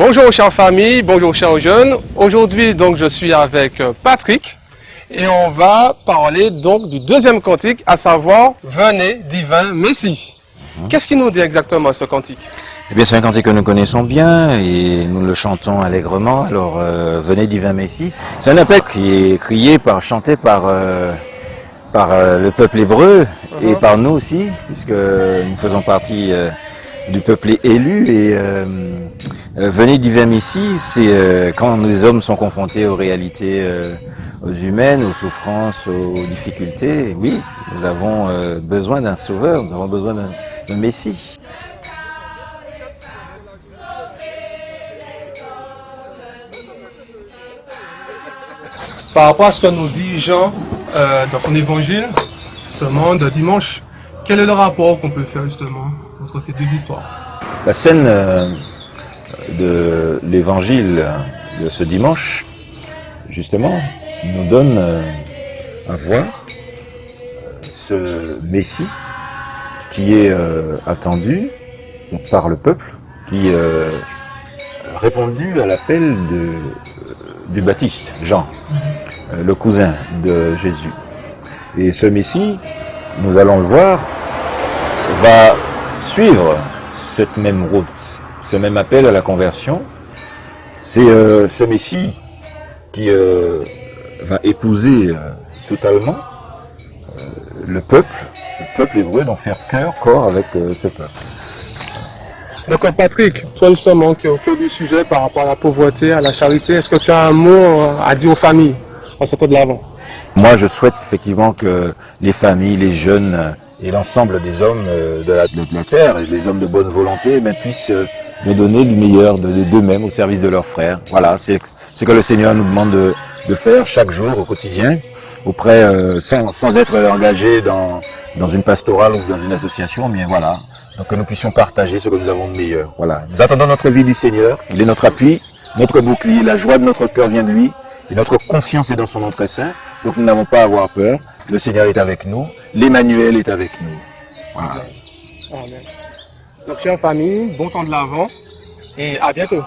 Bonjour chère famille, bonjour chers jeunes. Aujourd'hui donc je suis avec Patrick et on va parler donc du deuxième cantique, à savoir Venez divin Messie. Qu'est-ce qu'il nous dit exactement ce cantique? Eh bien, c'est un cantique que nous connaissons bien et nous le chantons allègrement. Alors, venez divin Messie. C'est un appel qui est crié chanté par le peuple hébreu et par nous aussi, puisque nous faisons partie du peuple élu. Et venez divin Messie, c'est quand les hommes sont confrontés aux réalités aux humaines, aux souffrances, aux difficultés. Oui, nous avons besoin d'un sauveur, nous avons besoin d'un Messie. Par rapport à ce que nous dit Jean dans son évangile, justement, de dimanche, quel est le rapport qu'on peut faire justement entre ces deux histoires? La scène de l'évangile de ce dimanche, justement, nous donne à voir ce Messie qui est attendu par le peuple, qui a répondu à l'appel du Baptiste, Jean, le cousin de Jésus. Et ce Messie, nous allons le voir, va suivre cette même route, ce même appel à la conversion. C'est ce Messie qui va épouser totalement le peuple hébreu, donc faire corps avec ce peuple. Donc Patrick, toi justement qui es au cœur du sujet par rapport à la pauvreté, à la charité, est-ce que tu as un mot à dire aux familles en sortant de l'avant? Moi je souhaite effectivement que les familles, les jeunes et l'ensemble des hommes de la terre, et les hommes de bonne volonté, puissent me donner du meilleur d'eux-mêmes au service de leurs frères. Voilà, c'est ce que le Seigneur nous demande de faire chaque jour, au quotidien, sans être engagé dans une pastorale ou dans une association, mais voilà, donc que nous puissions partager ce que nous avons de meilleur. Voilà, nous attendons notre vie du Seigneur, il est notre appui, notre bouclier, la joie de notre cœur vient de lui, et notre confiance est dans son nom très saint, donc nous n'avons pas à avoir peur, le Seigneur est avec nous, l'Emmanuel est avec nous. Voilà. Amen. Donc chère famille, bon temps de l'avant et à bientôt.